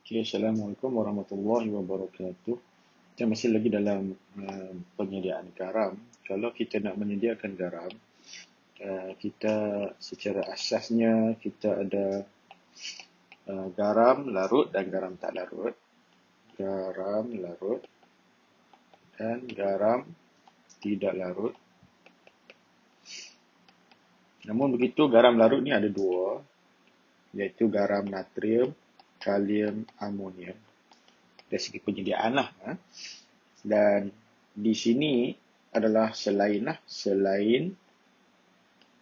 Okay, Assalamualaikum warahmatullahi wabarakatuh. Kita masih lagi dalam penyediaan garam. Kalau kita nak menyediakan garam, kita secara asasnya kita ada garam larut dan garam tak larut. Garam larut dan garam tidak larut. Namun begitu, garam larut ni ada dua, iaitu garam natrium, kalium, amonium. Dari segi penyediaan lah. Dan di sini adalah selain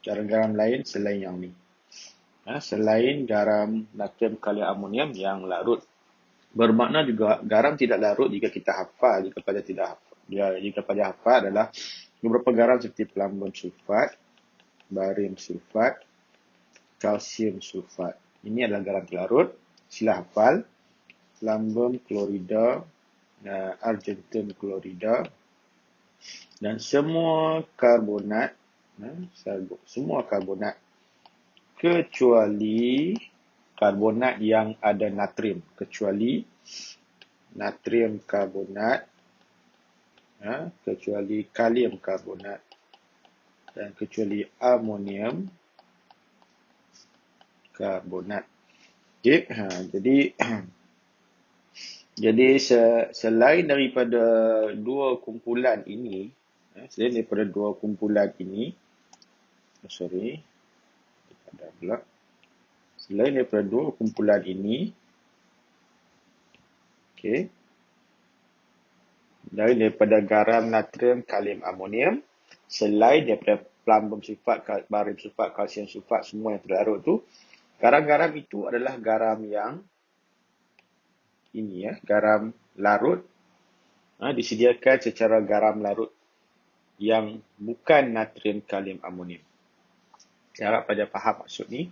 garam-garam lain selain yang ni. Selain garam natrium, kalium, amonium yang larut. Bermakna juga garam tidak larut jika kita hafal, jika pada tidak hafal. Jika pada hafal adalah beberapa garam seperti pelambun sulfat, barium sulfat, kalsium sulfat. Ini adalah garam larut. Sila hafal. Lambung klorida, argentum klorida, dan semua karbonat, kecuali karbonat yang ada natrium, kecuali natrium karbonat, kecuali kalium karbonat, dan kecuali amonium karbonat. Okay. Jadi selain daripada dua kumpulan ini, selain daripada dua kumpulan ini, okay, daripada garam natrium, kalium, amonium, selain daripada pelambung sulfat, barium sulfat, kalsium sulfat, semua yang terlarut tu, garam-garam itu adalah garam yang ini, garam larut, disediakan secara garam larut yang bukan natrium, kalium, amonium. Saya harap pada faham maksud ni.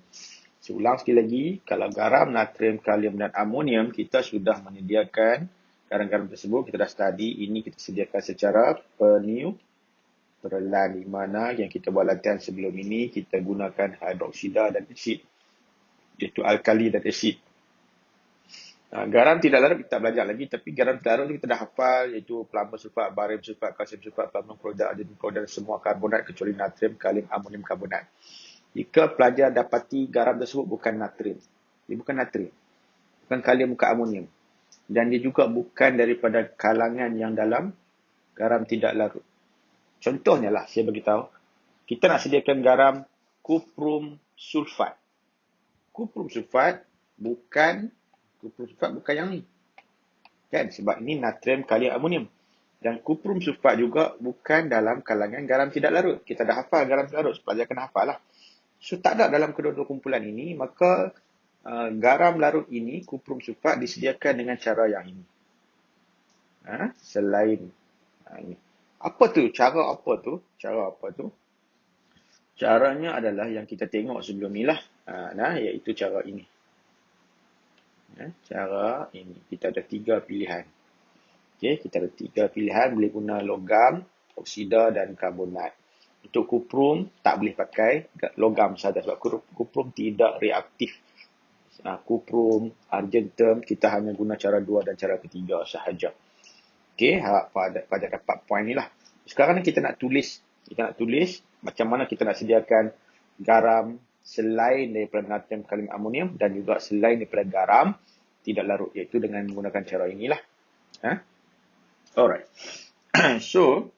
Saya ulang sekali lagi, kalau garam, natrium, kalium dan amonium, kita sudah menyediakan garam-garam tersebut, kita dah study, ini kita sediakan secara peneutralan, di mana yang kita buat latihan sebelum ini, kita gunakan hidroksida dan asid, iaitu alkali dan asid. Garam tidak larut kita belajar lagi, tapi garam larut kita dah hafal, iaitu pelambung sulfat, barium sulfat, kalsium sulfat, pelambung klorida, argentum klorida, semua karbonat kecuali natrium, kalium, amonium karbonat. Jika pelajar dapati garam tersebut bukan natrium, dia bukan natrium, bukan kalium, bukan amonium, dan dia juga bukan daripada kalangan yang dalam garam tidak larut. Contohnya lah, saya beritahu, kita nak sediakan garam kuprum sulfat. Kuprum sulfat bukan yang ni. Kan? Sebab ini natrium, kalium, amonium. Dan kuprum sulfat juga bukan dalam kalangan garam tidak larut. Kita dah hafal garam tidak larut, pelajar kena hafal lah. So, tak ada dalam kedua-dua kumpulan ini, maka garam larut ini, kuprum sulfat, disediakan dengan cara yang ini. Selain ini. Apa tu? Cara apa tu? Caranya adalah yang kita tengok sebelum ni lah. Iaitu cara ini. Cara ini. Kita ada 3 pilihan. Okay, kita ada 3 pilihan. Boleh guna logam, oksida dan karbonat. Untuk kuprum, tak boleh pakai logam sahaja. Sebab kuprum tidak reaktif. Kuprum, argentum, kita hanya guna cara 2 dan cara ketiga sahaja. Okay, harap pada dapat poin ni lah. Sekarang ni kita nak tulis macam mana kita nak sediakan garam selain daripada natrium, kalium, amonium dan juga selain daripada garam tidak larut, iaitu dengan menggunakan cara inilah. Alright. So,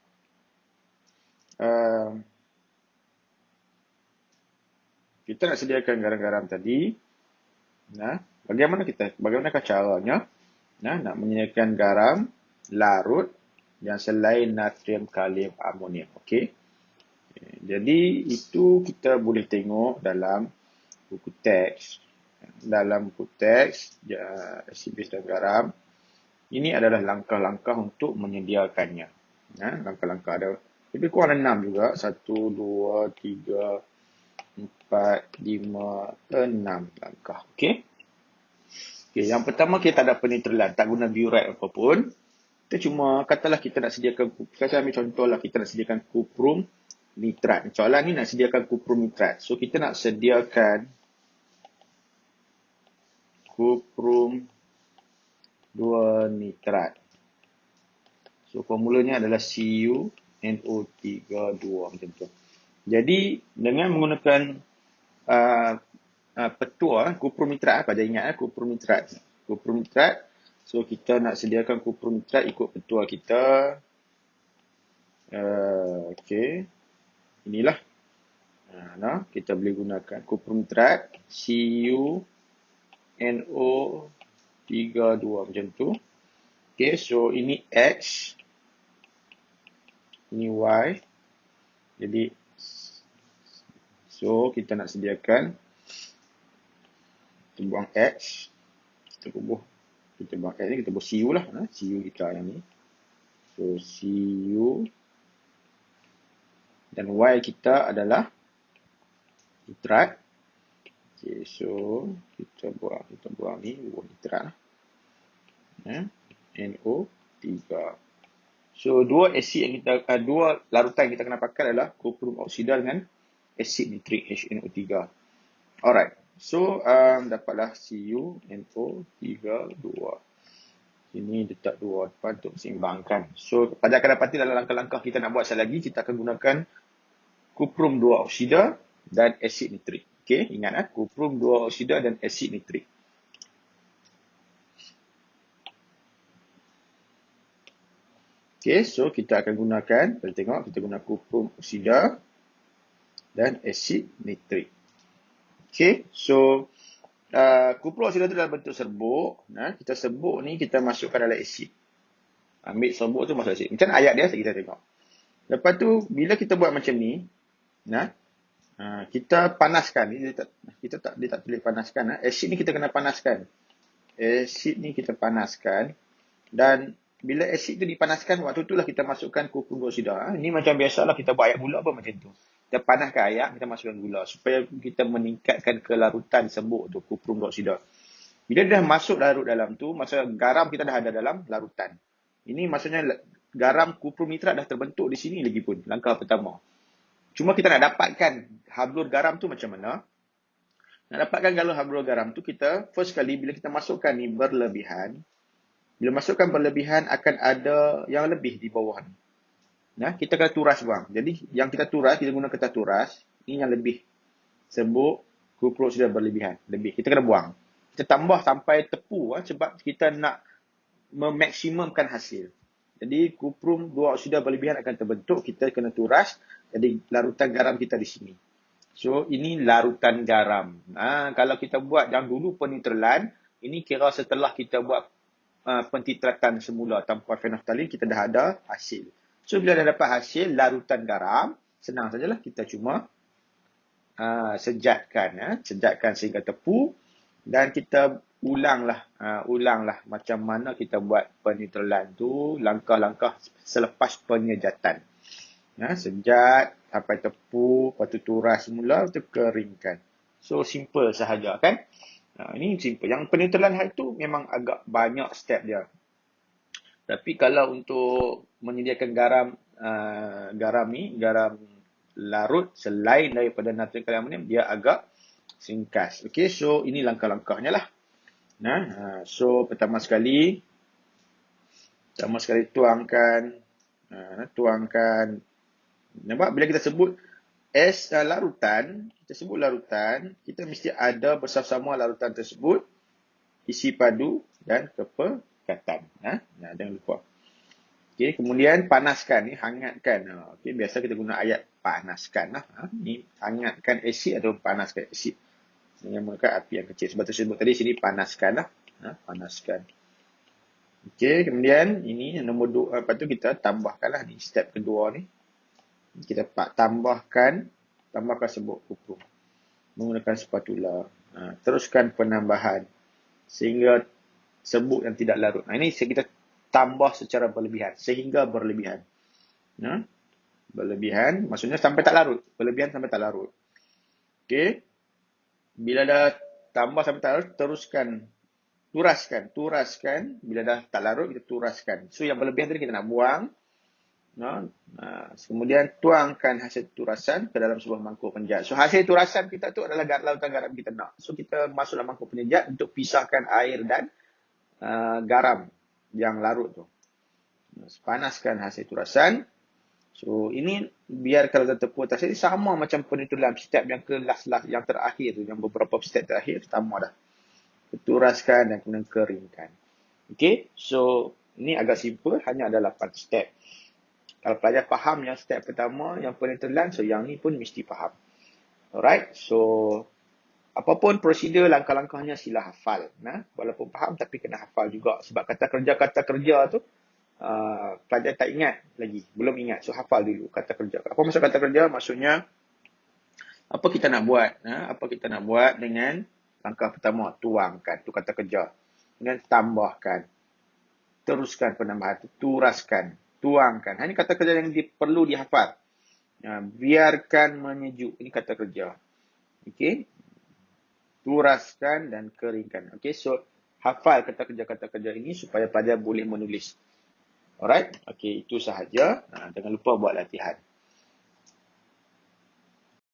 kita nak sediakan garam-garam tadi. Bagaimanakah caranya? Nak menyediakan garam larut yang selain natrium, kalium, amonium. Okey. Jadi itu kita boleh tengok dalam buku teks. Dalam buku teks asid base dan garam. Ini adalah langkah-langkah untuk menyediakannya. Langkah-langkah ada lebih kurang 6 juga. 1, 2, 3, 4, 5, 6 langkah. Okey. Yang pertama kita tak ada penetralan, tak guna biuret apapun. Kita cuma katalah kita nak sediakan, saya ambil contoh lah, kita nak sediakan kuprum nitrat. Soalan ni nak sediakan kuprum nitrat. So kita nak sediakan kuprum 2 nitrat. So formulanya adalah CuNO32 macam tu. Jadi dengan menggunakan petua kuprum nitrat, pada ingat kuprum nitrat. Kuprum nitrat. So kita nak sediakan kuprum nitrat ikut petua kita. Okey. Inilah. Kita boleh gunakan kuprum nitrat CuNO32 macam tu. Okey, so ini X. Ini Y. Jadi so kita nak sediakan, kita buang X, kita buang X ni, kita buang Cu lah, Cu kita yang ni. So Cu dan Y kita adalah nitrat. Okay, so kita buang ni, buang nitrat lah. NO3. So dua larutan yang kita kena pakai adalah kuprum oksida dengan asid nitrik HNO3. Alright. So dapatlah CuNO32. Sini letak 2 depan untuk seimbangkan. So pada akan dapati dalam langkah-langkah kita nak buat sekali lagi, kita akan gunakan kuprum 2 oksida dan asid nitrik. Okey, ingat kuprum 2 oksida dan asid nitrik. Okey, so kita akan gunakan, kita tengok, kita guna kuprum oksida dan asid nitrik. Okey, so kuprum oksida itu dalam bentuk serbuk. Kita serbuk ni kita masukkan dalam asid. Ambil serbuk tu masuk asid. Macam ayat dia kita tengok. Lepas tu bila kita buat macam ni, kita panaskan. Dia tak tulis panaskan. Asid ni kita kena panaskan. Asid ni kita panaskan. Dan bila asid tu dipanaskan, waktu tu lah kita masukkan kuprum oksida. Ini macam biasalah kita buat air gula pun macam tu. Kita panaskan air, kita masukkan gula supaya kita meningkatkan kelarutan serbuk tu, kuprum oksida. Bila dah masuk larut dalam tu, masa garam kita dah ada dalam larutan. Ini maksudnya garam kuprum nitrat dah terbentuk di sini lagi pun, langkah pertama. Cuma kita nak dapatkan hablur garam tu macam mana? Nak dapatkan hablur garam tu, kita first kali bila kita masukkan ni berlebihan, bila masukkan berlebihan akan ada yang lebih di bawah ni. Kita kena turas buang. Jadi yang kita turas, kita guna kertas turas. Ini yang lebih. Serbuk kuprum oksida berlebihan. Lebih. Kita kena buang. Kita tambah sampai tepu sebab kita nak memaksimumkan hasil. Jadi kuprum 2 oksida berlebihan akan terbentuk. Kita kena turas. Jadi larutan garam kita di sini. So ini larutan garam. Kalau kita buat yang dulu penitralan, ini kira setelah kita buat pentitratan semula tanpa fenolftalin, kita dah ada hasil. So bila dah dapat hasil larutan garam, senang sajalah kita cuma sejatkan sehingga tepu dan kita ulanglah macam mana kita buat penitralan tu, langkah-langkah selepas penyejatan. Sejat sampai tepu, lepas tu turas semula, lepas tu keringkan. So simple sahaja kan? Ini simple. Yang penitralan itu memang agak banyak step dia. Tapi kalau untuk menyediakan garam larut selain daripada natrium kalium, dia agak ringkas. Okey, so ini langkah-langkahnya lah. So pertama sekali tuangkan. Nampak bila kita sebut larutan, kita mesti ada bersama-sama larutan tersebut, isi padu dan kepekatan. Jangan lupa. Okey, kemudian panaskan, ni hangatkan. Okey, biasa kita guna ayat panaskan. Ni hangatkan asid atau panaskan asid dengan menggunakan api yang kecil. Sebab tersebut tadi sini panaskan. Panaskan. Okey, kemudian ini nombor 2. Lepas tu kita tambahkanlah ni step kedua ni. Kita tambahkan serbuk kuprum menggunakan spatula. Teruskan penambahan sehingga serbuk yang tidak larut. Ini kita tambah secara berlebihan sehingga berlebihan. Berlebihan maksudnya sampai tak larut. Berlebihan sampai tak larut. Okey. Bila dah tambah sampai tak larut, turaskan. Bila dah tak larut, kita turaskan. So yang berlebihan tadi kita nak buang. Kemudian tuangkan hasil turasan ke dalam sebuah mangkuk penjat. So hasil turasan kita tu adalah larutan garam kita nak. So kita masuk dalam mangkuk penjat untuk pisahkan air dan garam yang larut tu. Panaskan hasil turasan. So, ini biar kalau kita tepuk atas ini sama macam penutulan step yang ke last yang terakhir tu, yang beberapa step terakhir sama dah. Turaskan dan kemudian keringkan. Okay, so ini agak simple, hanya ada 8 step. Kalau pelajar faham yang step pertama, yang penutulan, so yang ni pun mesti faham. Alright, so apapun prosedur langkah-langkahnya sila hafal. Nah, walaupun faham tapi kena hafal juga. Sebab kata kerja tu pelajar tak ingat lagi, belum ingat. So hafal dulu kata kerja. Apa maksud kata kerja? Maksudnya apa kita nak buat? Apa kita nak buat dengan langkah pertama? Tuangkan, tu kata kerja. Kemudian tambahkan, teruskan penambahan, turaskan, tuangkan. Ini kata kerja yang perlu dihafal. Biarkan menyejuk, ini kata kerja. Okey. Turaskan dan keringkan. Okey, so hafal kata kerja ini supaya pelajar boleh menulis. Alright, okey, itu sahaja. Jangan lupa buat latihan.